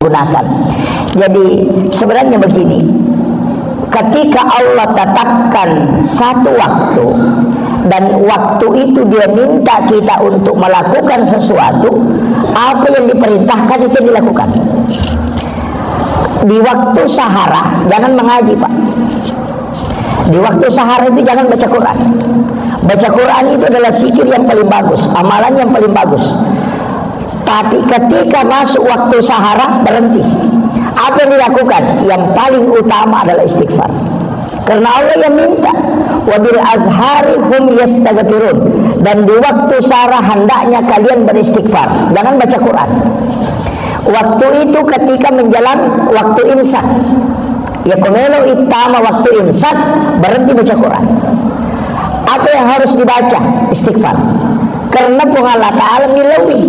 gunakan. Jadi sebenarnya begini, ketika Allah tetapkan satu waktu dan waktu itu dia minta kita untuk melakukan sesuatu, apa yang diperintahkan itu dilakukan. Di waktu sahara jangan mengaji, Pak. Di waktu sahara itu jangan baca Quran. Baca Quran itu adalah zikir yang paling bagus, amalan yang paling bagus. Tapi ketika masuk waktu sahara, berhenti. Apa yang dilakukan? Yang paling utama adalah istighfar. Karena Allah yang minta, wabil azhari hum yastaghfirun. Dan di waktu sahara hendaknya kalian beristighfar, jangan baca Quran. Waktu itu ketika menjelang waktu imsak, ya kumelo itama waktu imsak, berhenti baca Quran. Apa yang harus dibaca? Istighfar. Karena Allah Ta'ala milawi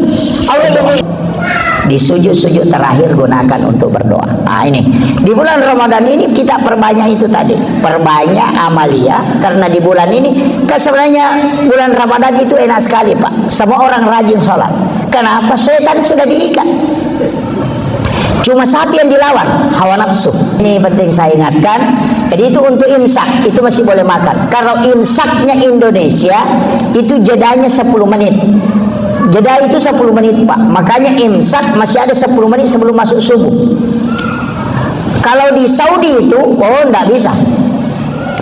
di sujud-sujud terakhir gunakan untuk berdoa. Nah ini di bulan Ramadan ini kita perbanyak itu tadi, perbanyak amalia. Karena di bulan ini sebenarnya bulan Ramadan itu enak sekali, Pak. Semua orang rajin sholat. Kenapa? Setan sudah diikat. Cuma satu yang dilawan, hawa nafsu. Ini penting saya ingatkan. Jadi itu untuk imsak, itu masih boleh makan. Kalau imsaknya Indonesia, itu jedanya 10 menit. Jeda itu 10 menit, Pak. Makanya imsak masih ada 10 menit sebelum masuk subuh. Kalau di Saudi itu, oh enggak bisa.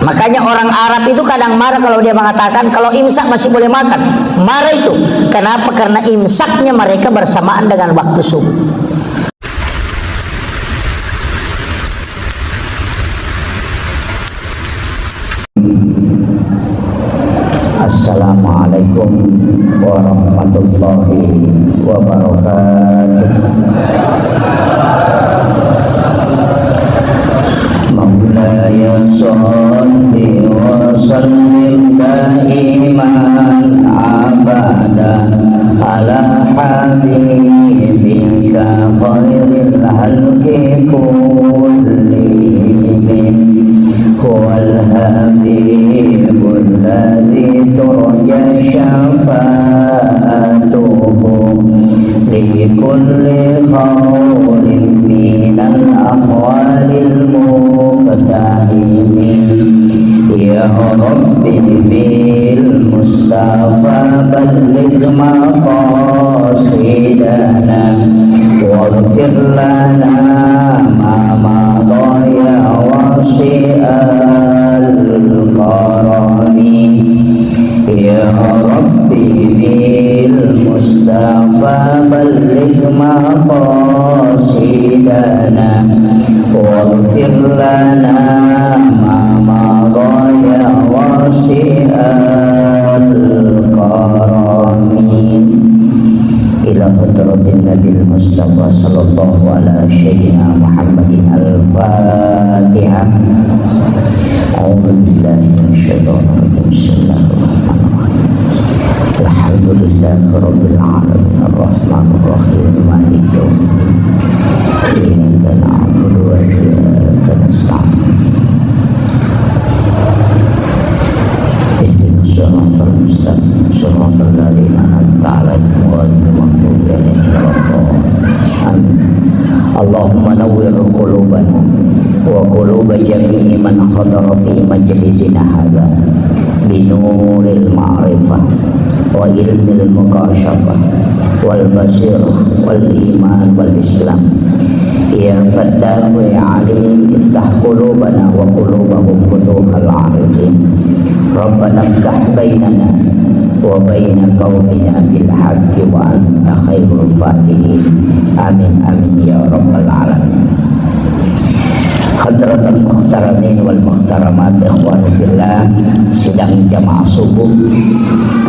Makanya orang Arab itu kadang marah kalau dia mengatakan kalau imsak masih boleh makan. Marah itu. Kenapa? Karena imsaknya mereka bersamaan dengan waktu subuh. Assalamualaikum warahmatullahi wabarakatuh. Maulaya sholli wa sallim daiman abadan ala habibika khairil halqi kullihim huwal habibul ladzi turja syafa'atuhu li kulli khawlin minal akhwalil muqtahimin ya rabbi bil mustafa balligh maqasidana waghfir lana ma madaya wasi'al karami ya rabbi bil mustafa balligh maqasidana waghfir lana ma madaya wasi'al karami ila hadratin nabil mustafa sallallahu ala sayyidina Muhammadin al-fatihah. A'udzu billahi minasyaitonir rajim. Bismillahirrahmanirrahim. Alhamdulillahi rabbil alamin arrahmanir rahim maliki yaumiddin. Iyyaka na'budu wa iyyaka nasta'in. Ihdinas siratal mustaqim siratal ladzina an'amta 'alaihim ghairil maghdubi 'alaihim waladdallin. Allahumma nawwir qulubana wa quluba jami'i man khadara fi majlisina hadza bi nuril ma'rifah wa ilmil mukasyafah wal basirah wal iman wal islam. Ya Fattah ya Alim, iftah qulubana wa qulubahum futuhal arifin. Rabbana iftah bainana wa baina qaumina bil haqqi wa anta khairul fatihin. Amin amin ya rabbal alamin. Hadratul muhtaramin wal muhtaramat ikhwanu fillah, sidang jamaah subuh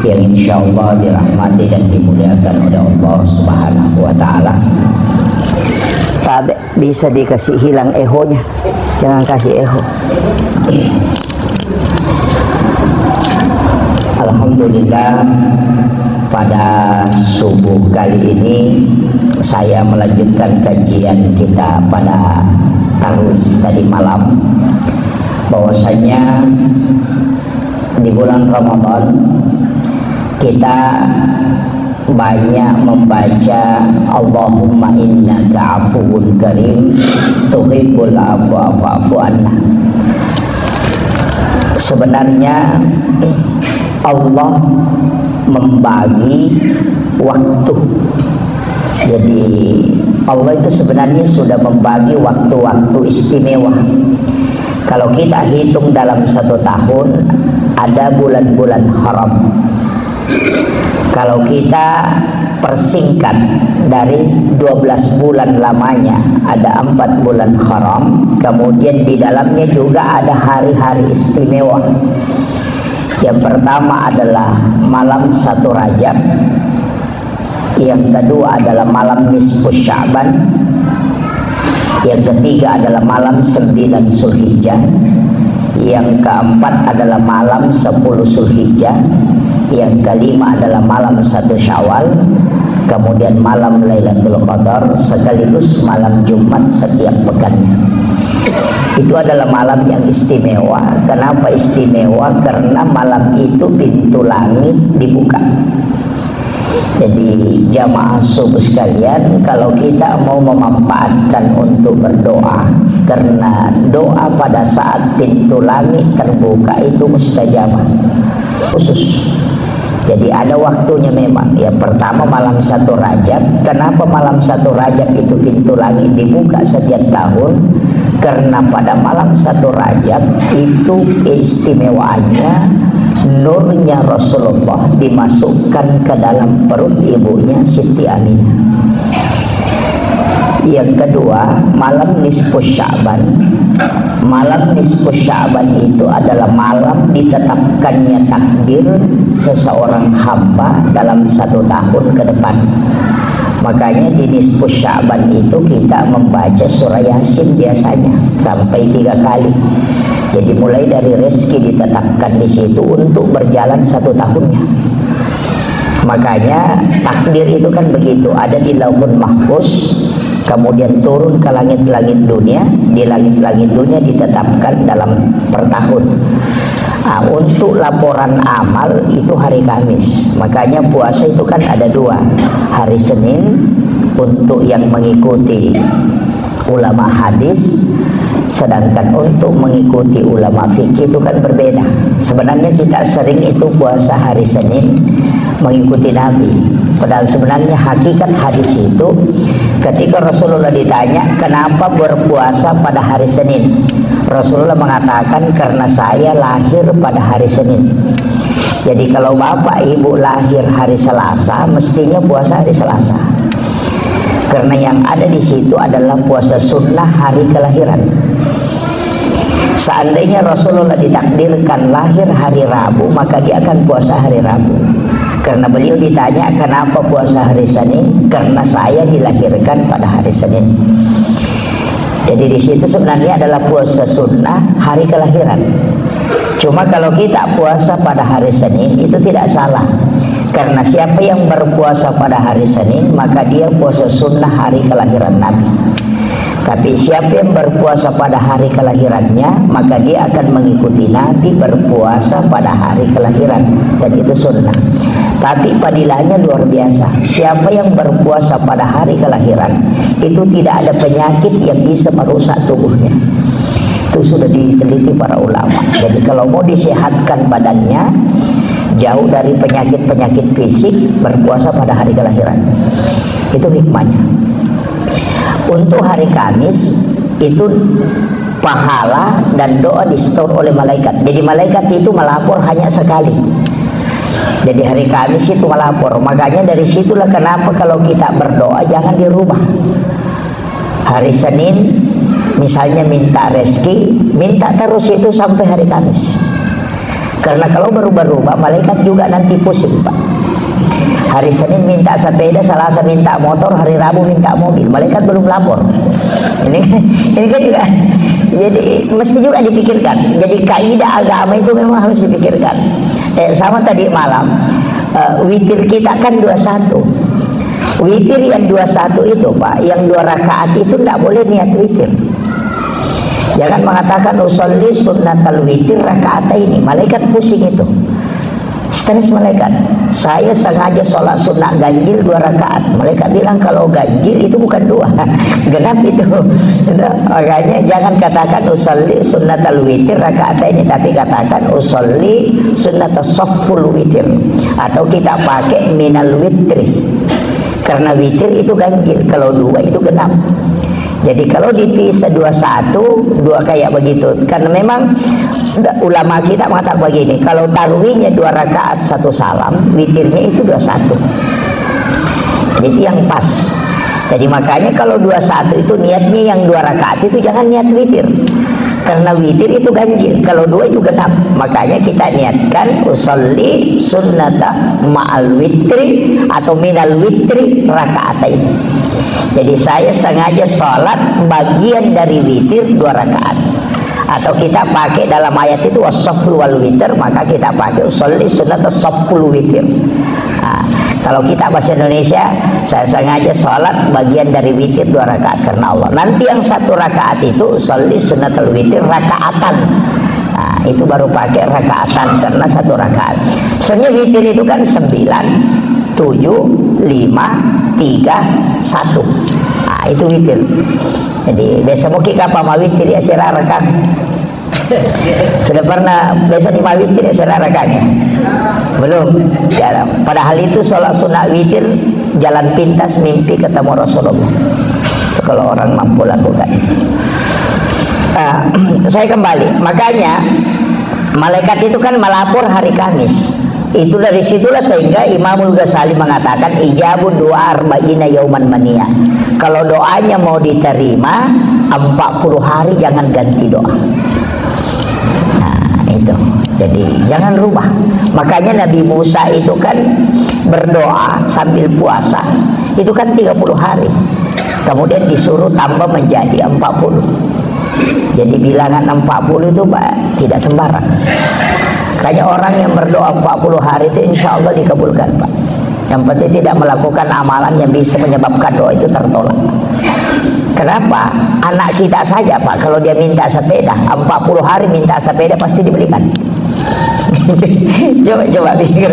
yang insyaallah dirahmati dan dimuliakan oleh Allah Subhanahu wa taala. Tadi bisa dikasih hilang ehonya, jangan kasih eho. Alhamdulillah, pada subuh kali ini saya melanjutkan kajian kita pada tarus tadi malam, bahwasanya di bulan Ramadan kita banyak membaca Allahumma innaka afuwun karim tuhibbul afwa fa'fu anna. Sebenarnya Allah membagi waktu. Jadi Allah itu sebenarnya sudah membagi waktu-waktu istimewa. Kalau kita hitung dalam 1 tahun, ada bulan-bulan haram. Kalau kita persingkat dari 12 bulan lamanya, ada 4 bulan haram. Kemudian di dalamnya juga ada hari-hari istimewa. Yang pertama adalah malam 1 Rajab. Yang kedua adalah malam nisfu Sya'ban. Yang ketiga adalah malam 9 Zulhijjah. Yang keempat adalah malam 10 Zulhijjah. Yang kelima adalah malam 1 Syawal. Kemudian malam Lailatul Qadar, sekaligus malam Jumat setiap pekannya. Itu adalah malam yang istimewa. Kenapa istimewa? Karena malam itu pintu langit dibuka. Jadi jamaah subuh sekalian, kalau kita mau memanfaatkan untuk berdoa, karena doa pada saat pintu langit terbuka itu mustajabah khusus. Jadi ada waktunya memang. Yang pertama malam 1 Rajab. Kenapa malam 1 Rajab itu pintu langit dibuka setiap tahun? Karena pada malam 1 Rajab itu keistimewaannya, nurnya Rasulullah dimasukkan ke dalam perut ibunya Siti Aminah. Yang kedua, malam nisfu Sya'ban. Malam nisfu Sya'ban itu adalah malam ditetapkannya takdir seseorang hamba dalam 1 tahun ke depan. Makanya di nisfu Sya'ban itu kita membaca surah Yasin biasanya sampai 3 kali. Jadi mulai dari rezeki ditetapkan di situ untuk berjalan 1 tahunnya. Makanya takdir itu kan begitu, ada di Lauhul Mahfuz, kemudian turun ke langit-langit dunia. Di langit-langit dunia ditetapkan dalam per tahun. Untuk laporan amal itu hari Kamis. Makanya puasa itu kan ada 2, hari Senin untuk yang mengikuti ulama hadis, sedangkan untuk mengikuti ulama fikih itu kan berbeda. Sebenarnya kita sering itu puasa hari Senin mengikuti Nabi. Padahal sebenarnya hakikat hadis itu, ketika Rasulullah ditanya kenapa berpuasa pada hari Senin, Rasulullah mengatakan karena saya lahir pada hari Senin. Jadi kalau bapak ibu lahir hari Selasa, mestinya puasa hari Selasa. Karena yang ada di situ adalah puasa sunnah hari kelahiran. Seandainya Rasulullah ditakdirkan lahir hari Rabu, maka dia akan puasa hari Rabu. Karena beliau ditanya kenapa puasa hari Senin, karena saya dilahirkan pada hari Senin. Jadi di situ sebenarnya adalah puasa sunnah hari kelahiran. Cuma kalau kita puasa pada hari Senin itu tidak salah. Karena siapa yang berpuasa pada hari Senin, maka dia puasa sunnah hari kelahiran Nabi. Tapi siapa yang berpuasa pada hari kelahirannya, maka dia akan mengikuti Nabi berpuasa pada hari kelahiran, dan itu sunnah. Tapi padilannya luar biasa. Siapa yang berpuasa pada hari kelahiran, itu tidak ada penyakit yang bisa merusak tubuhnya. Itu sudah diteliti para ulama. Jadi kalau mau disehatkan badannya, jauh dari penyakit-penyakit fisik, berpuasa pada hari kelahiran. Itu hikmahnya. Untuk hari Kamis itu pahala dan doa disetor oleh malaikat. Jadi malaikat itu melapor hanya sekali. Jadi hari Kamis itu melapor. Makanya dari situlah kenapa kalau kita berdoa jangan dirubah. Hari Senin misalnya minta rezeki, minta terus itu sampai hari Kamis. Karena kalau berubah-ubah malaikat juga nanti pusing, Pak. Hari Senin minta sepeda, Selasa minta motor, hari Rabu minta mobil. Malaikat belum lapor. Ini kan juga, jadi mesti juga dipikirkan. Jadi kaidah agama itu memang harus dipikirkan. Sama tadi malam, witir kita kan 21. Witir yang 21 itu, Pak, yang 2 rakaat itu tidak boleh niat witir. Jangan mengatakan usolli sunnatal witir rakaat ini. Malaikat pusing itu. SMS malaikat, saya sengaja sholat sunnah ganjil 2 rakaat. Malaikat bilang kalau ganjil itu bukan 2, genap itu. Makanya jangan katakan usolli sunnatal witir rakaat ini, tapi katakan usolli sunnatas safful witir, atau kita pakai minal witri, karena witir itu ganjil, kalau 2 itu genap. Jadi kalau dipisah 21, 2 kayak begitu. Karena memang ulama kita mengatakan begini, kalau tarwihnya 2 rakaat 1 salam, witirnya itu 21. Jadi itu yang pas. Jadi makanya kalau 21 itu niatnya yang 2 rakaat itu jangan niat witir. Karena witir itu ganjil, kalau 2 itu genap. Makanya kita niatkan usolli sunnata ma'al witri atau minal witri rakaatain. Jadi saya sengaja sholat bagian dari witir 2 rakaat. Atau kita pakai dalam ayat itu wassaflu wal witir, maka kita pakai usolli sunnata safful witir. Nah, kalau kita bahasa Indonesia, saya sengaja sholat bagian dari witir 2 rakaat karena Allah. Nanti yang 1 rakaat itu usolli sunnatul witir rakaatan. Nah, itu baru pakai rakaatan karena 1 rakaat. Soalnya witir itu kan 9, 7, 5, 3, 1. Nah, itu witir. Jadi besok mungkin kapal witir ya serarakan. Sudah pernah besok di witir ya serarakannya? Belum. Jarang. Padahal itu sholat sunnah witir jalan pintas mimpi ketemu Rasulullah. Itu kalau orang mampu lakukan. Saya kembali. Makanya malaikat itu kan melapor hari Kamis. Itu dari situlah sehingga Imamul Ghazali mengatakan ijabud doa arba'ina yauman mania. Kalau doanya mau diterima 40 hari jangan ganti doa. Nah, itu. Jadi jangan rubah. Makanya Nabi Musa itu kan berdoa sambil puasa. Itu kan 30 hari. Kemudian disuruh tambah menjadi 40. Jadi bilangan 40 itu Pak tidak sembarang. Kayak orang yang berdoa 40 hari itu insya Allah dikabulkan Pak. Yang penting tidak melakukan amalan yang bisa menyebabkan doa itu tertolak. Kenapa? Anak kita saja Pak, kalau dia minta sepeda 40 hari minta sepeda pasti dibelikan. Coba pikir,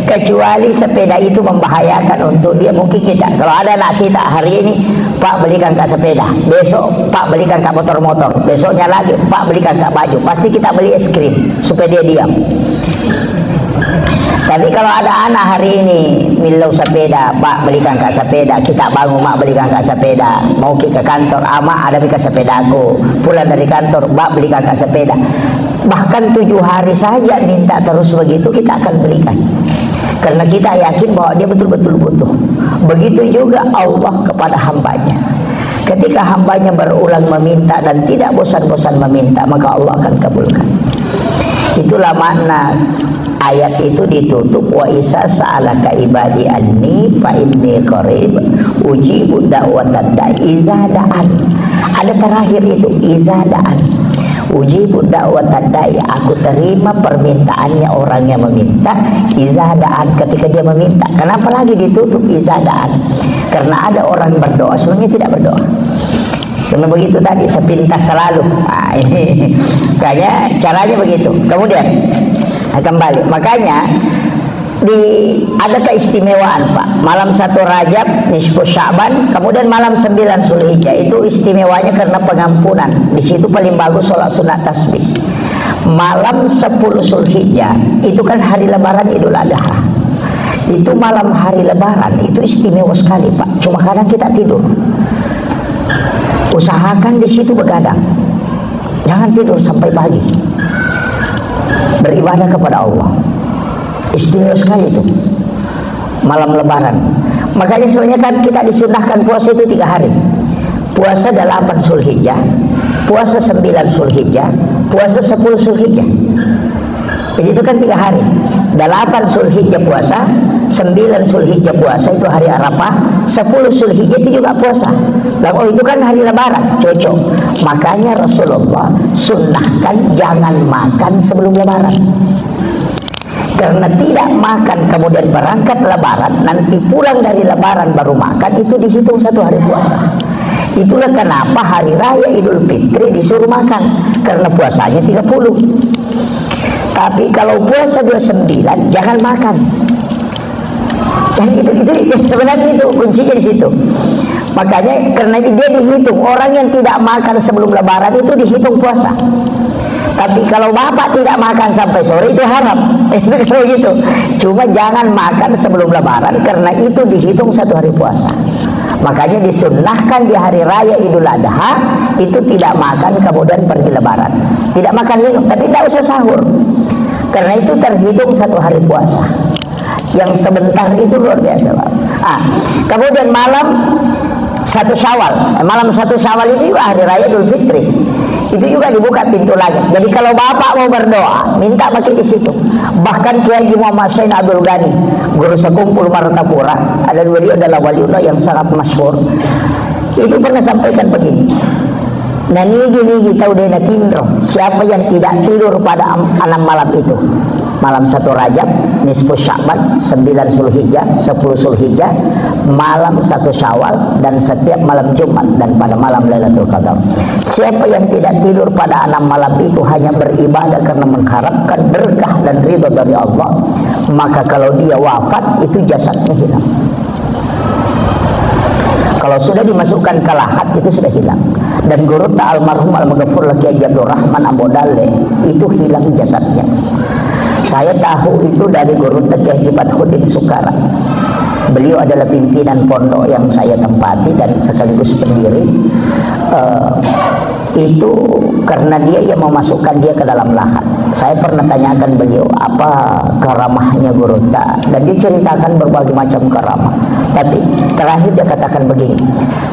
kecuali sepeda itu membahayakan untuk dia, mungkin kita kalau ada anak kita hari ini Pak belikan kak sepeda, besok Pak belikan kak motor-motor, besoknya lagi Pak belikan kak baju, pasti kita beli es krim supaya dia diam. Tapi kalau ada anak hari ini milau sepeda, Pak belikan kak sepeda, kita bangun Mak belikan kak sepeda, mau ke kantor, Ama ada belikan sepedaku, pulang dari kantor, Pak belikan kak sepeda. Bahkan 7 hari saja minta terus begitu kita akan belikan. Karena kita yakin bahwa dia betul-betul butuh. Begitu juga Allah kepada hambanya. Ketika hambanya berulang meminta dan tidak bosan-bosan meminta, maka Allah akan kabulkan. Itulah makna ayat itu ditutup wa isa sa'alaka ibadi anni fa inni qarib ujibu da'watad da'i iza da'an. Ada terakhir itu iza da'an. Ujibu da'watad da'i, aku terima permintaannya orang yang meminta iza da'an, ketika dia meminta. Kenapa lagi ditutup iza da'an? Karena ada orang berdoa sebenarnya tidak berdoa. Cuma begitu tadi sepintas selalu. Nah, ini kayaknya caranya begitu. Kemudian kembali, makanya ada keistimewaan Pak. Malam 1 Rajab nisfu Sya'ban, kemudian malam 9 Zulhijjah itu istimewanya karena pengampunan. Di situ paling bagus sholat sunat tasbih. Malam 10 Zulhijjah itu kan hari Lebaran Idul Adha. Itu malam hari Lebaran itu istimewa sekali Pak. Cuma kadang kita tidur. Usahakan di situ begadang. Jangan tidur sampai pagi. Beribadah kepada Allah. Istimewa sekali itu malam Lebaran. Makanya sebenarnya kan kita disunahkan puasa itu 3 hari. Puasa 8 Zulhijjah, puasa 9 Zulhijjah, puasa 10 Zulhijjah. Jadi itu kan 3 hari. 8 Zulhijjah puasa, 9 Zulhijjah puasa itu hari Arafah, 10 Zulhijjah itu juga puasa. Oh itu kan hari Lebaran, cocok. Makanya Rasulullah sunnahkan jangan makan sebelum Lebaran. Karena tidak makan kemudian berangkat Lebaran, nanti pulang dari Lebaran baru makan, itu dihitung 1 hari puasa. Itulah kenapa hari raya Idul Fitri disuruh makan, karena puasanya 30. Tapi kalau puasa 29 jangan makan. Dan itu sebenarnya itu kuncinya di situ. Makanya karena dia dihitung, orang yang tidak makan sebelum lebaran itu dihitung puasa. Tapi kalau bapak tidak makan sampai sore itu haram. Itu gitu. Cuma jangan makan sebelum lebaran karena itu dihitung satu hari puasa. Makanya disunnahkan di hari raya Idul Adha itu tidak makan kemudian pergi lebaran. Tidak makan minum, tapi tidak usah sahur. Karena itu terhitung satu hari puasa. Yang sebentar itu luar biasa. Kemudian malam 1 Syawal, malam 1 Syawal itu juga hari raya Idul Fitri. Itu juga dibuka pintu langit. Jadi kalau bapak mau berdoa, minta pakai di situ. Bahkan Kiai Muhammad Sain Abdul Ghani, guru sekumpul Martapura, ada dua dia adalah waliullah yang sangat masyhur. Itu pernah sampaikan begini. Nah nigi tahu dena tindro, siapa yang tidak tidur pada 6 malam itu, malam 1 Rajab, nisfu Sya'ban, 9 Zulhijjah, 10 Zulhijjah, malam 1 Syawal, dan setiap malam Jumat dan pada malam Lailatul Qadar. Siapa yang tidak tidur pada 6 malam itu hanya beribadah karena mengharapkan berkah dan ridha dari Allah, maka kalau dia wafat itu jasadnya hilang. Kalau sudah dimasukkan ke lahat itu sudah hilang. Dan guru almarhum al-Maghfur Kiai Abdul Rahman Ambodale itu hilang jasadnya. Saya tahu itu dari guru Kiai Fathuddin Sukara. Beliau adalah pimpinan pondok yang saya tempati dan sekaligus pendiri. Itu karena dia yang memasukkan dia ke dalam lahat. Saya pernah tanyakan beliau apa karamahnya guru dan dia ceritakan berbagai macam karamah. Tapi terakhir dia katakan begini,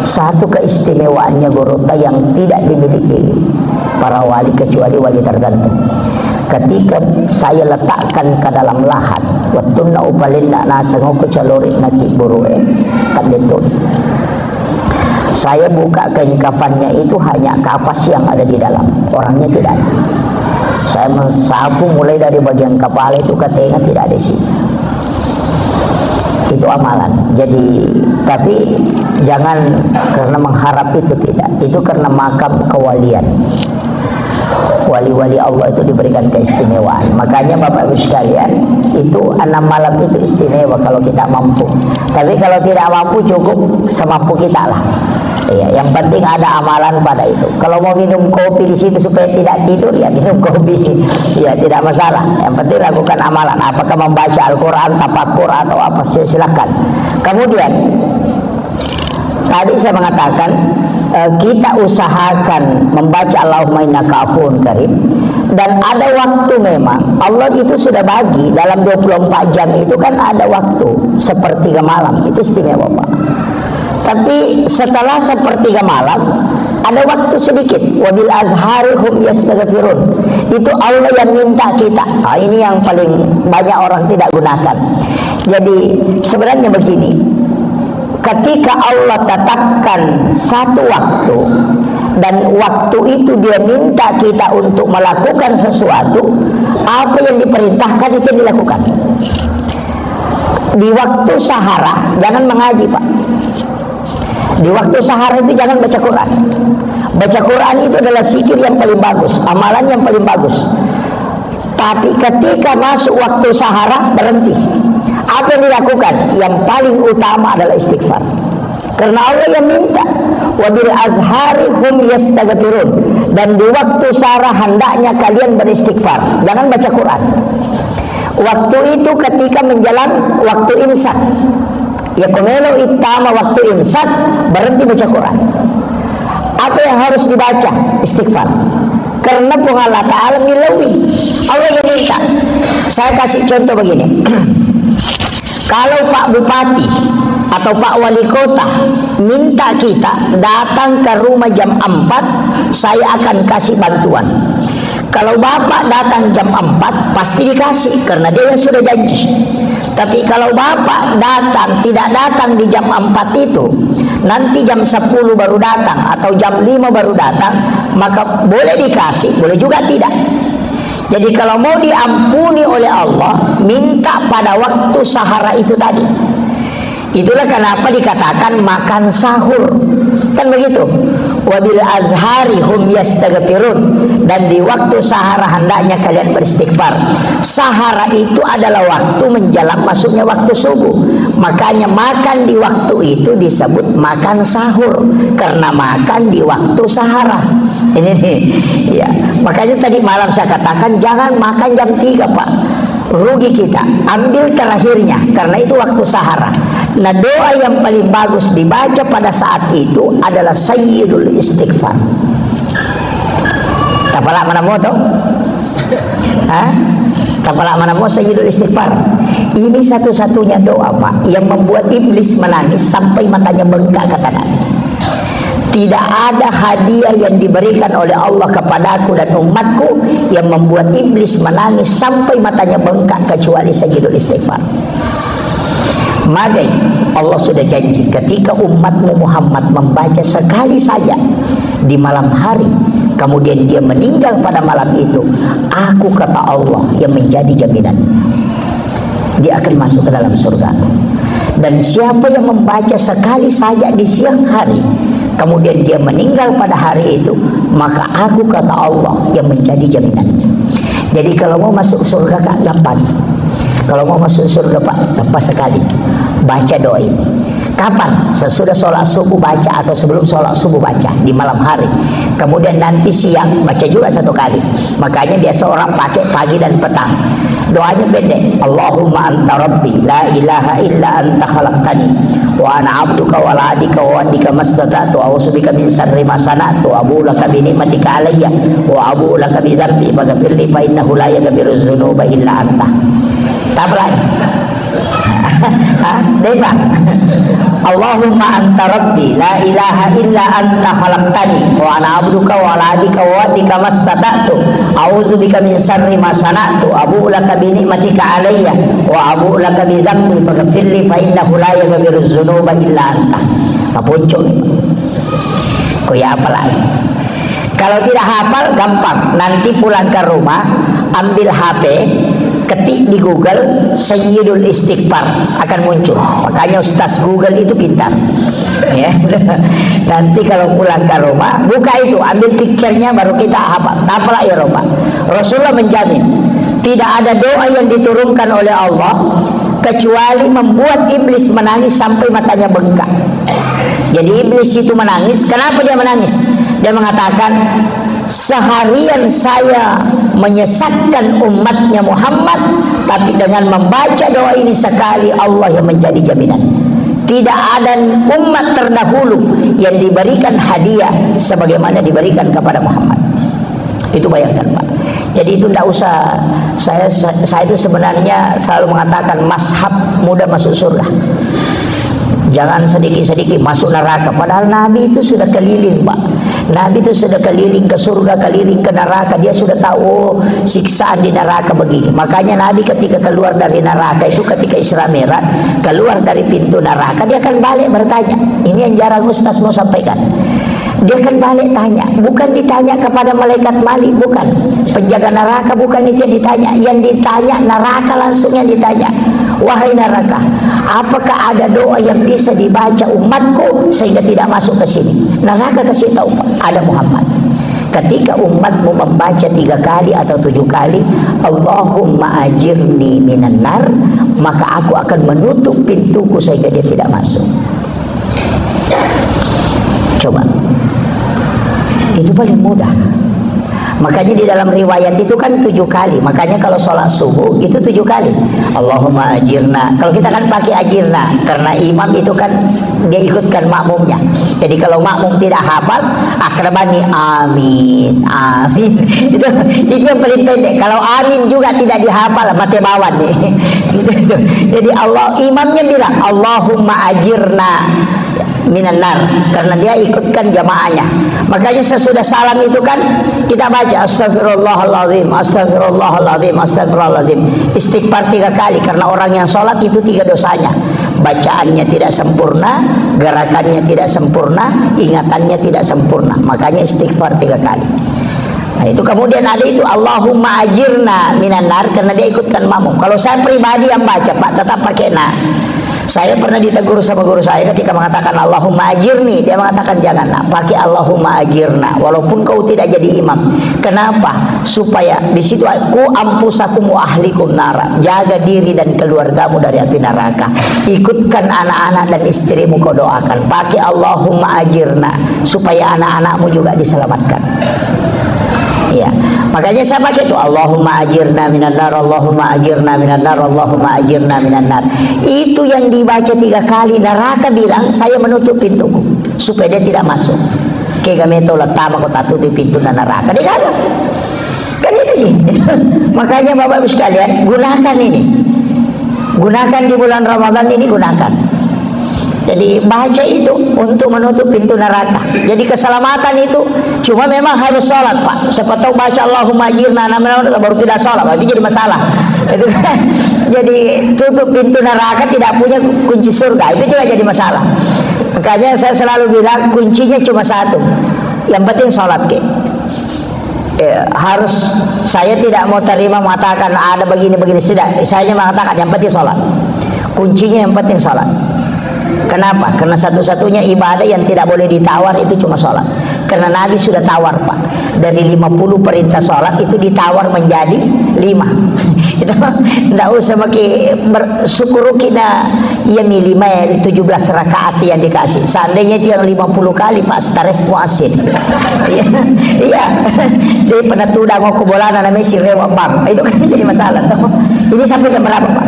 satu keistimewaannya guru yang tidak dimiliki para wali kecuali wali tertentu. Ketika saya letakkan ke dalam lahat, watunna upalinna nasangoku calorit naki burue kadetun. Saya buka kain kafannya itu hanya kapas yang ada di dalam, orangnya tidak ada. Saya mensapu mulai dari bagian kepala itu ke telinga, tidak ada sih. Itu amalan. Jadi tapi jangan karena mengharap itu, tidak. Itu karena makam kewalian. Wali-wali Allah itu diberikan keistimewaan. Makanya Bapak Ibu sekalian, itu 6 malam itu istimewa kalau kita mampu. Tapi kalau tidak mampu cukup semampu kita lah. Ya, yang penting ada amalan pada itu. Kalau mau minum kopi di situ supaya tidak tidur, ya minum kopi. Ya tidak masalah. Yang penting lakukan amalan. Apakah membaca Al-Quran, tafakur atau apa, silakan. Kemudian tadi saya mengatakan kita usahakan membaca Allahumma innaka afuwun karim, dan ada waktu memang Allah itu sudah bagi dalam 24 jam itu kan ada waktu sepertiga malam, itu istimewa Pak. Tapi setelah sepertiga malam ada waktu sedikit, wabil azhari hum yastaghfirun, itu Allah yang minta kita. Ini yang paling banyak orang tidak gunakan. Jadi sebenarnya begini, ketika Allah tetapkan satu waktu dan waktu itu dia minta kita untuk melakukan sesuatu, apa yang diperintahkan itu dilakukan. Di waktu sahara jangan mengaji Pak. Di waktu sahara itu jangan baca Quran. Baca Quran itu adalah zikir yang paling bagus, amalan yang paling bagus. Tapi ketika masuk waktu sahara berhenti. Apa yang dilakukan? Yang paling utama adalah istighfar. Karena Allah yang minta, wabil azhari hum yastaghfirun, dan di waktu sahara hendaknya kalian beristighfar. Jangan baca Quran. Waktu itu ketika menjelang waktu imsak. Ya kumelo itama waktu imsak, berhenti baca Quran. Apa yang harus dibaca? Istighfar. Karena Allah Ta'ala milawi, Allah yang minta. Saya kasih contoh begini. Kalau Pak Bupati atau Pak Wali Kota minta kita datang ke rumah jam 4, saya akan kasih bantuan. Kalau Bapak datang jam 4 pasti dikasih karena dia yang sudah janji. Tapi kalau Bapak tidak datang di jam 4 itu, nanti jam 10 baru datang atau jam 5 baru datang, maka boleh dikasih, boleh juga tidak. Jadi kalau mau diampuni oleh Allah, minta pada waktu sahara itu tadi. Itulah kenapa dikatakan makan sahur. Kan begitu. wabil azhari hum yastaghfirun, dan di waktu sahara hendaknya kalian beristighfar. Sahara itu adalah waktu menjelang masuknya waktu subuh, makanya makan di waktu itu disebut makan sahur karena makan di waktu sahara. Ini nih ya, makanya tadi malam saya katakan jangan makan jam 3 Pak, rugi kita. Ambil terakhirnya karena itu waktu sahara. Nah, doa yang paling bagus dibaca pada saat itu adalah sayyidul istighfar. Tapala mana mo to? Tapala mana mo sayyidul istighfar. Ini satu-satunya doa Pak yang membuat iblis menangis sampai matanya bengkak, kata Nabi. Tidak ada hadiah yang diberikan oleh Allah kepadaku dan umatku yang membuat iblis menangis sampai matanya bengkak kecuali sayyidul istighfar. Maka Allah sudah janji ketika umatmu Muhammad membaca sekali saja di malam hari, kemudian dia meninggal pada malam itu, aku kata Allah yang menjadi jaminan dia akan masuk ke dalam surga. Dan siapa yang membaca sekali saja di siang hari, kemudian dia meninggal pada hari itu, maka aku kata Allah yang menjadi jaminannya. Jadi kalau mau masuk surga Kak, gampang. Kalau mau masuk surga Pak, gampang sekali. Baca doa ini. Kapan? Sesudah sholat subuh baca atau sebelum sholat subuh baca di malam hari. Kemudian nanti siang baca juga satu kali. Makanya biasa orang pakai pagi dan petang. Doanya pendek. Allahumma anta rabbi la ilaha illa anta khalaqtani wa ana abduka wa la adika wa andika mastata'tu a'udzubika min syarri ma sana'tu abu'u laka bi ni'matika alayya wa abu'u laka bi dzambi faghfirli fa innahu la yaghfiru dzunuba illa anta. Tablan. Deva. Allahumma anta rabbi la ilaha illa anta khalaqtani wa ana abduka wa la adika wa adika mastata'tu a'udzubika min syarri ma sana'tu abu'u laka bi ni'matika alayya wa abu'u laka bi dzambi faghfirli fa innahu la yaghfiru dzunuba illa anta. Papuncuk. Kau ya apa lagi? Kalau tidak hafal gampang, nanti pulang ke rumah ambil HP, ketik di Google Sayyidul Istighfar, akan muncul. Makanya Ustaz Google itu pintar ya. Nanti kalau pulang ke rumah buka itu, ambil picture-nya, baru kita hafal. Apalah ya Roba, Rasulullah menjamin tidak ada doa yang diturunkan oleh Allah kecuali membuat iblis menangis sampai matanya bengkak. Jadi iblis itu menangis. Kenapa dia menangis? Dia mengatakan, seharian saya menyesatkan umatnya Muhammad, tapi dengan membaca doa ini sekali Allah yang menjadi jaminan. Tidak ada umat terdahulu yang diberikan hadiah sebagaimana diberikan kepada Muhammad. Itu bayangkan Pak. Jadi itu tidak usah, saya itu sebenarnya selalu mengatakan mazhab mudah masuk surga. Jangan sedikit-sedikit masuk neraka. Padahal Nabi itu sudah keliling Pak. Nabi itu sudah keliling ke surga, keliling ke neraka. Dia sudah tahu siksaan di neraka begini. Makanya Nabi ketika keluar dari neraka itu, ketika Isra Mi'raj, keluar dari pintu neraka, dia akan balik bertanya. Ini yang jarang Ustaz mau sampaikan. Dia akan balik tanya, bukan ditanya kepada malaikat Malik, bukan penjaga neraka, bukan itu yang ditanya. Yang ditanya neraka langsung yang ditanya. Wahai neraka, apakah ada doa yang bisa dibaca umatku sehingga tidak masuk ke sini? Neraka kasih tahu, ada Muhammad. Ketika umatmu membaca 3 kali atau 7 kali Allahumma ajirni minan nar, maka aku akan menutup pintuku sehingga dia tidak masuk. Coba, itu paling mudah. Makanya di dalam riwayat itu kan 7 kali. Makanya kalau sholat subuh itu 7 kali. Allahumma ajirna. Kalau kita kan pakai ajirna, karena imam itu kan dia ikutkan makmumnya. Jadi kalau makmum tidak hafal, akrabani amin, amin. Itu yang paling pendek. Kalau amin juga tidak dihafal, mati bawan nih. Gitu. Jadi Allah, imamnya bilang Allahumma ajirna minan nar, karena dia ikutkan jamaahnya. Makanya sesudah salam itu kan kita baca astagfirullahaladzim, astagfirullahaladzim, astagfirullahaladzim, istighfar 3 kali. Karena orang yang sholat itu 3 dosanya: bacaannya tidak sempurna, gerakannya tidak sempurna, ingatannya tidak sempurna. Makanya istighfar 3 kali. Nah, itu kemudian ada itu Allahumma ajirna minan nar, karena dia ikutkan makmum. Kalau saya pribadi yang baca Pak, tetap pakai na. Saya pernah ditegur sama guru saya ketika mengatakan Allahumma ajirni. Dia mengatakan janganlah pakai Allahumma ajirna walaupun kau tidak jadi imam. Kenapa? Supaya di situ ku ampusakum wa ahlikum nara. Jaga diri dan keluargamu dari api neraka. Ikutkan anak-anak dan istrimu kau doakan. Pakai Allahumma ajirna supaya anak-anakmu juga diselamatkan. Ya, makanya saya pakai itu Allahumma ajirna minan nar, Allahumma ajirna minan nar, Allahumma ajirna minan nar. Itu yang dibaca 3 kali. Neraka bilang saya menutup pintuku supaya dia tidak masuk. Kayak kami itu letama kau tutup pintu neraka. Dia kagak. Kan itu sih. Makanya Bapak Ibu sekalian gunakan ini. Gunakan di bulan Ramadan ini, gunakan. Jadi baca itu untuk menutup pintu neraka. Jadi keselamatan itu cuma memang harus sholat, Pak. Siapa tahu baca Allahumma ajirna baru tidak sholat, itu jadi masalah. Jadi tutup pintu neraka, tidak punya kunci surga, itu juga jadi masalah. Makanya saya selalu bilang kuncinya cuma satu, yang penting sholat ke. Harus, saya tidak mau terima mengatakan ada begini-begini, tidak. Saya mengatakan yang penting sholat. Kuncinya yang penting sholat. Kenapa? Karena satu-satunya ibadah yang tidak boleh ditawar itu cuma sholat. Karena Nabi sudah tawar, Pak. Dari 50 perintah sholat itu ditawar menjadi 5. Tidak usah pakai bersyukur kita ya 5 17 rakaat yang dikasih. Seandainya itu yang 50 kali, Pak, stres muasin. Iya. Dia pernah tudah mau kebolana namanya si rewa bang. Itu kan jadi masalah. Ini sampai jam berapa, Pak?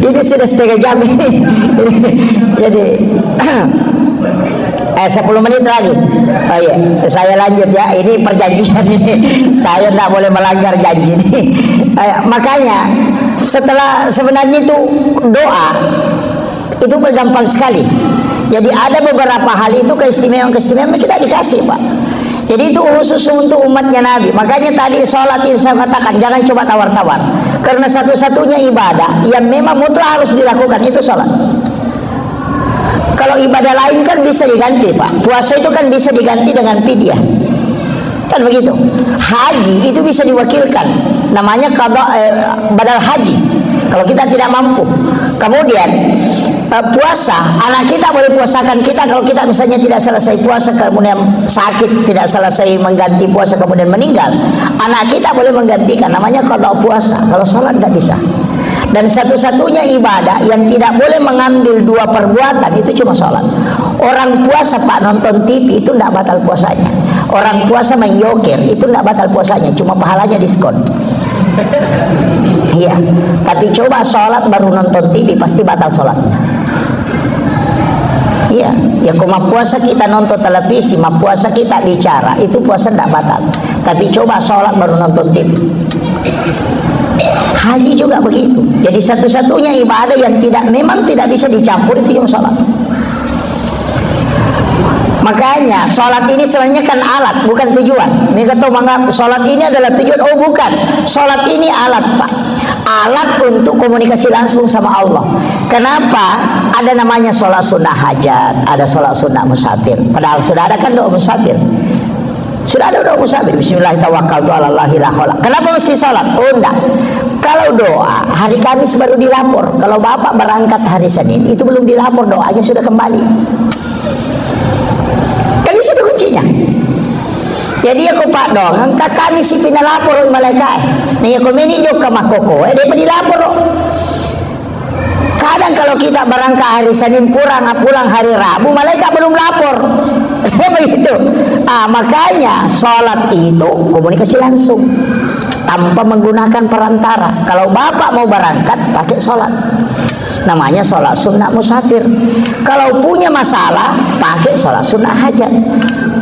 Ini sudah setengah jam ini. Jadi 10 menit lagi. Oh iya, saya lanjut ya. Ini perjanjian ini. Saya tidak boleh melanggar janji ini. Makanya setelah sebenarnya itu doa itu bergampang sekali. Jadi ada beberapa hal itu keistimewaan kita dikasih, Pak. Jadi itu khusus untuk umatnya Nabi. Makanya tadi sholat itu saya katakan jangan coba tawar-tawar. Karena satu-satunya ibadah yang memang mutlak harus dilakukan itu sholat. Kalau ibadah lain kan bisa diganti, Pak. Puasa itu kan bisa diganti dengan fidyah. Kan begitu. Haji itu bisa diwakilkan. Namanya badal haji. Kalau kita tidak mampu. Kemudian puasa, anak kita boleh puasakan kita kalau kita misalnya tidak selesai puasa kemudian sakit, tidak selesai mengganti puasa kemudian meninggal, anak kita boleh menggantikan, namanya qada puasa. Kalau sholat tidak bisa. Dan satu-satunya ibadah yang tidak boleh mengambil 2 perbuatan itu cuma sholat. Orang puasa, Pak, nonton TV itu tidak batal puasanya. Orang puasa main yoker itu tidak batal puasanya, cuma pahalanya diskon. Iya, tapi coba sholat baru nonton TV pasti batal sholatnya. Iya, ya kalau puasa kita nonton televisi, puasa kita bicara, itu puasa tidak batal. Tapi coba sholat baru nonton TV. Haji juga begitu. Jadi satu-satunya ibadah yang memang tidak bisa dicampur itu cuma sholat. Makanya sholat ini sebenarnya kan alat, bukan tujuan. Ini kata menganggap sholat ini adalah tujuan. Oh bukan, sholat ini alat, Pak. Alat untuk komunikasi langsung sama Allah. Kenapa? Ada namanya sholat sunnah hajat, ada sholat sunnah musafir. Padahal sudah ada kan doa musafir. Sudah ada doa musafir. Bismillahirrahmanirrahim. Kenapa mesti sholat? Oh enggak. Kalau doa hari Kamis baru dilapor. Kalau Bapak berangkat hari Senin itu belum dilapor, doanya sudah kembali. Itu kuncinya. Jadi aku pak dong, kami si pinalapor malaikat. Nih aku meni jok ke makoko, dia dilapor. Kadang kalau kita berangkat hari Senin pulang hari Rabu, malaikat belum lapor. Begitu. Makanya sholat itu komunikasi langsung tanpa menggunakan perantara. Kalau Bapak mau berangkat pakai sholat. Namanya sholat sunnah musafir. Kalau punya masalah pakai sholat sunnah hajat.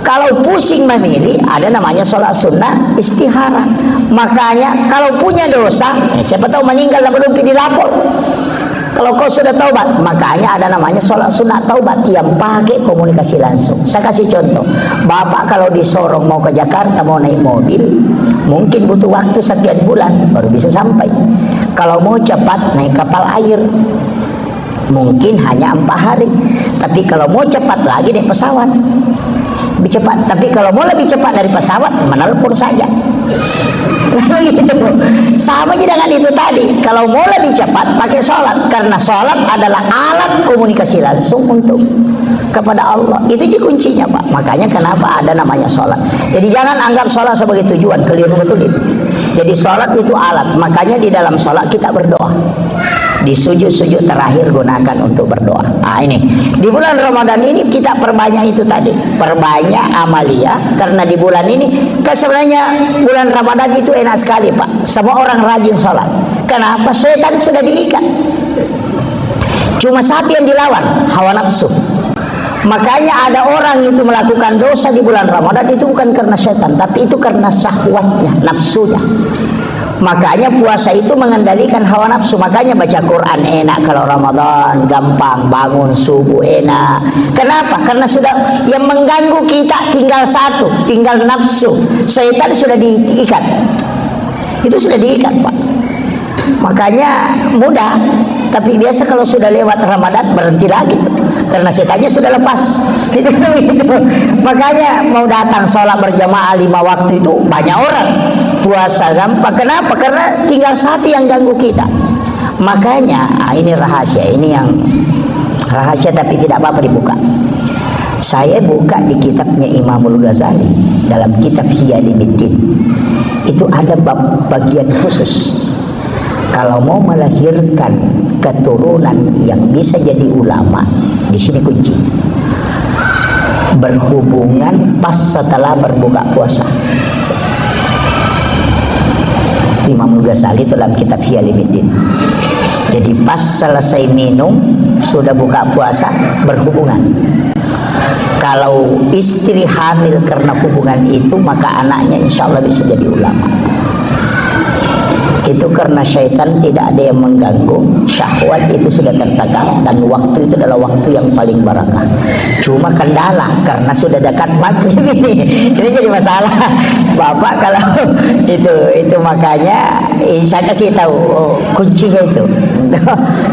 Kalau pusing memilih ada namanya sholat sunnah istihara. Makanya kalau punya dosa, siapa tahu meninggal dan belum dilapor. Kalau kau sudah taubat, makanya ada namanya sholat sunnah taubat yang pakai komunikasi langsung. Saya kasih contoh. Bapak kalau di Sorong mau ke Jakarta mau naik mobil, mungkin butuh waktu sekian bulan baru bisa sampai. Kalau mau cepat naik kapal air, mungkin hanya 4 hari. Tapi kalau mau cepat lagi naik pesawat, lebih cepat. Tapi kalau mau lebih cepat dari pesawat, menelpon saja. Begitu. Sama aja dengan itu tadi. Kalau mau lebih cepat pakai sholat, karena sholat adalah alat komunikasi langsung untuk kepada Allah. Itu sih kuncinya, Pak. Makanya kenapa ada namanya sholat. Jadi jangan anggap sholat sebagai tujuan, keliru betul itu. Jadi sholat itu alat. Makanya di dalam sholat kita berdoa. Di sujud-sujud terakhir gunakan untuk berdoa. Nah ini di bulan Ramadan ini kita perbanyak itu tadi, perbanyak amalia, karena di bulan ini sebenarnya bulan Ramadan itu enak sekali, Pak. Semua orang rajin sholat. Kenapa? Setan sudah diikat. Cuma satu yang dilawan, hawa nafsu. Makanya ada orang itu melakukan dosa di bulan Ramadan itu bukan karena setan, tapi itu karena syahwatnya, nafsunya. Makanya puasa itu mengendalikan hawa nafsu. Makanya baca Quran enak kalau Ramadan, gampang, bangun subuh enak. Kenapa? Karena sudah yang mengganggu kita tinggal satu, tinggal nafsu. Setan sudah diikat. Itu sudah diikat, Pak. Makanya mudah. Tapi biasa kalau sudah lewat Ramadan berhenti lagi tuh. Karena setannya sudah lepas. Itu. Makanya mau datang sholat berjamaah 5 waktu itu banyak orang. Puasa gampang. Kenapa? Karena tinggal satu yang ganggu kita. Makanya ini rahasia. Ini yang rahasia tapi tidak apa-apa dibuka. Saya buka di kitabnya Imamul Ghazali dalam kitab Ihya Ulumuddin. Itu ada bagian khusus. Kalau mau melahirkan keturunan yang bisa jadi ulama, di sini kunci. Berhubungan pas setelah berbuka puasa. Imam Ghazali dalam kitab Ihya Ulumuddin. Jadi pas selesai minum, sudah buka puasa, berhubungan. Kalau istri hamil karena hubungan itu, maka anaknya insya Allah bisa jadi ulama. Itu karena syaitan tidak ada yang mengganggu, syahwat itu sudah tertekan, dan waktu itu adalah waktu yang paling barakah. Cuma kendala karena sudah dekat maghrib ini jadi masalah, Bapak. Kalau itu makanya saya kasih tahu kuncinya itu.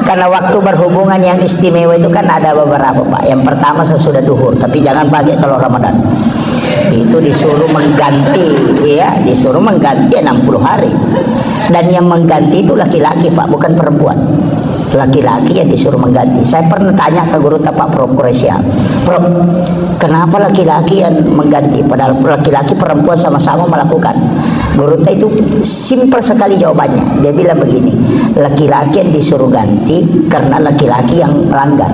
Karena waktu berhubungan yang istimewa itu kan ada beberapa, Pak. Yang pertama sesudah duhur, tapi jangan pakai kalau Ramadan. Itu disuruh mengganti, ya, disuruh mengganti 60 hari. Dan yang mengganti itu laki-laki, Pak, bukan perempuan. Laki-laki yang disuruh mengganti. Saya pernah tanya ke guru Pak Prof Quraisy, Prof, kenapa laki-laki yang mengganti padahal laki-laki perempuan sama-sama melakukan? Guru itu simpel sekali jawabannya. Dia bilang begini, laki-laki yang disuruh ganti karena laki-laki yang melanggar,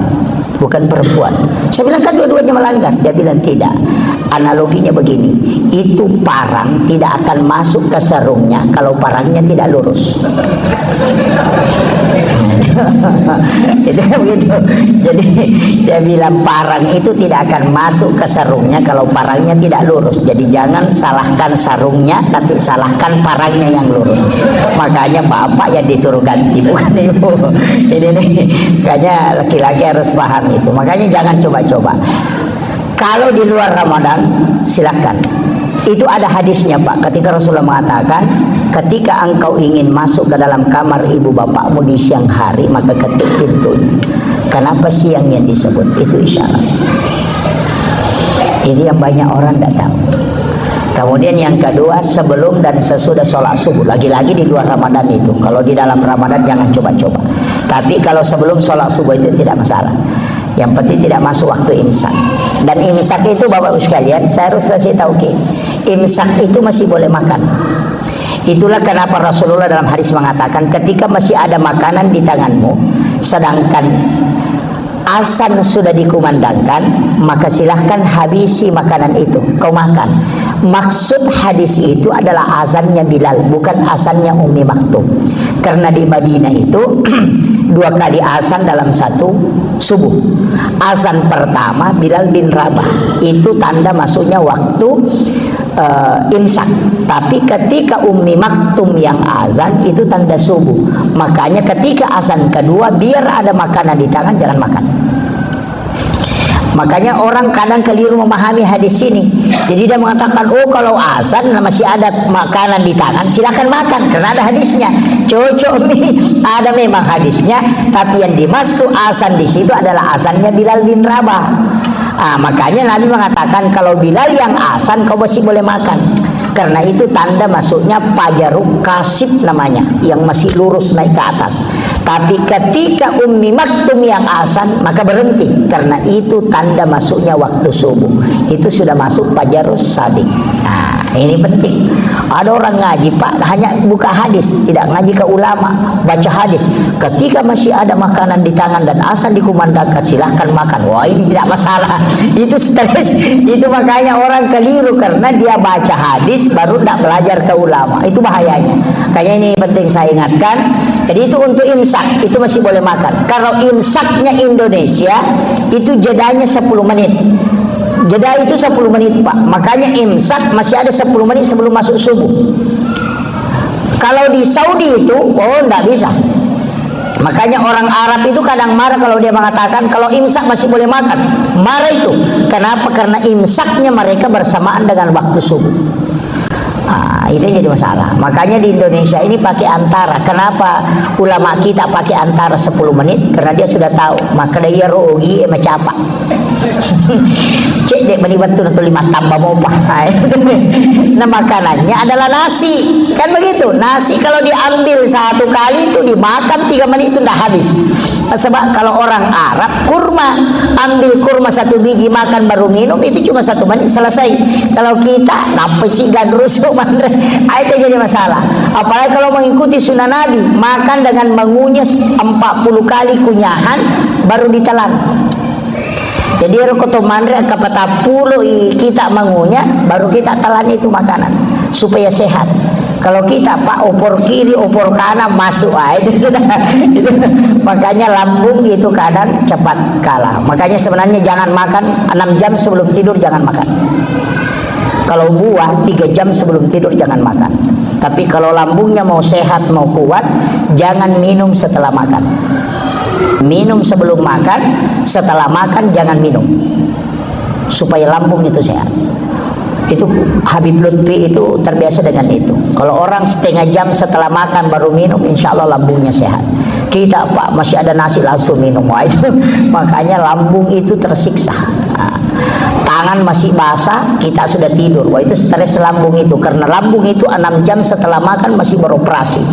bukan perempuan. Saya bilang kan dua-duanya melanggar. Dia bilang tidak. Analoginya begini, itu parang tidak akan masuk ke sarungnya kalau parangnya tidak lurus. Itu begitu. Jadi dia bilang parang itu tidak akan masuk ke sarungnya kalau parangnya tidak lurus. Jadi jangan salahkan sarungnya, tapi salahkan parangnya yang lurus. Makanya bapak yang disuruh ganti, bukan ibu. Ini nih, makanya laki-laki harus paham itu. Makanya jangan coba-coba. Kalau di luar Ramadan silakan. Itu ada hadisnya, Pak. Ketika Rasulullah mengatakan, ketika engkau ingin masuk ke dalam kamar ibu bapakmu di siang hari, maka ketuk pintunya. Kenapa siang yang disebut? Itu isyarat. Ini yang banyak orang tidak tahu. Kemudian yang kedua, sebelum dan sesudah sholat subuh. Lagi-lagi di luar Ramadan itu. Kalau di dalam Ramadan jangan coba-coba. Tapi kalau sebelum sholat subuh itu tidak masalah. Yang penting tidak masuk waktu imsak. Dan imsak itu Bapak Ibu sekalian, saya harus kasih tahu, imsak itu masih boleh makan. Itulah kenapa Rasulullah dalam hadis mengatakan, ketika masih ada makanan di tanganmu, sedangkan azan sudah dikumandangkan, maka silahkan habisi makanan itu, kau makan. Maksud hadis itu adalah azannya Bilal, bukan azannya Ummi Maktum. Karena di Madinah itu 2 kali azan dalam satu subuh. Azan pertama Bilal bin Rabah, itu tanda masuknya waktu imsak. Tapi ketika Ummi Maktum yang azan itu tanda subuh. Makanya ketika azan kedua, biar ada makanan di tangan, jangan makan. Makanya orang kadang keliru memahami hadis ini. Jadi dia mengatakan, oh kalau azan masih ada makanan di tangan, silakan makan karena ada hadisnya. Cocok nih, ada memang hadisnya, tapi yang dimaksud azan di situ adalah azannya Bilal bin Rabah. Makanya Nabi mengatakan kalau Bilal yang azan kau masih boleh makan. Karena itu tanda masuknya pajaruk kasib namanya, yang masih lurus naik ke atas. Tapi ketika ummi maktum yang asan, maka berhenti, karena itu tanda masuknya waktu subuh. Itu sudah masuk pajarus sadik. Nah, ini penting. Ada orang ngaji Pak, hanya buka hadis, tidak ngaji ke ulama, baca hadis. Ketika masih ada makanan di tangan dan asan dikumandangkan, silahkan makan. Wah, ini tidak masalah. Itu stres. Itu makanya orang keliru, karena dia baca hadis baru tidak belajar ke ulama. Itu bahayanya. Kayaknya ini penting saya ingatkan. Jadi itu untuk imsak, itu masih boleh makan. Kalau imsaknya Indonesia, itu jedanya 10 menit. Jeda itu 10 menit Pak. Makanya imsak masih ada 10 menit sebelum masuk subuh. Kalau di Saudi itu, oh enggak bisa. Makanya orang Arab itu kadang marah kalau dia mengatakan kalau imsak masih boleh makan. Marah itu. Kenapa? Karena imsaknya mereka bersamaan dengan waktu subuh. Nah, itu jadi masalah. Makanya di Indonesia ini pakai antara. Kenapa ulama kita pakai antara 10 menit? Karena dia sudah tahu. Maka dia rugi macam apa. Cek dek melibat tu atau 5 tambah mau apa. Nah, makanannya adalah nasi. Kan begitu. Nasi kalau diambil satu kali itu dimakan 3 menit itu dah habis. Sebab kalau orang Arab kurma, ambil kurma 1 biji makan baru minum itu cuma 1 menit selesai. Kalau kita napa sih gandrus mandre, itu jadi masalah. Apalagi kalau mengikuti sunnah Nabi, makan dengan mengunyah 40 kali kunyahan baru ditelan. Jadi rokoto mandre kapata puluh kita mengunyah baru kita telan itu makanan supaya sehat. Kalau kita Pak opor kiri opor kanan masuk itu sudah itu. Makanya lambung itu kadang cepat kalah. Makanya sebenarnya jangan makan 6 jam sebelum tidur, jangan makan. Kalau buah 3 jam sebelum tidur jangan makan. Tapi kalau lambungnya mau sehat mau kuat, jangan minum setelah makan. Minum sebelum makan, setelah makan jangan minum, supaya lambung itu sehat. Itu Habib Lutfi itu terbiasa dengan itu. Kalau orang setengah jam setelah makan baru minum, insya Allah lambungnya sehat. Kita Pak masih ada nasi langsung minum. Wah, itu makanya lambung itu tersiksa. Nah, tangan masih basah, kita sudah tidur. Wah, itu stres lambung itu. Karena lambung itu 6 jam setelah makan masih beroperasi.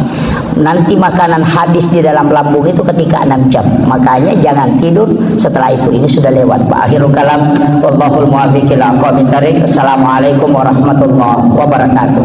Nanti makanan habis di dalam lambung itu ketika 6 jam. Makanya jangan tidur setelah itu. Ini sudah lewat Pak. Akhirul kalam. Wallahul muwaffiq ila aqwamit thariq. Assalamualaikum warahmatullahi wabarakatuh.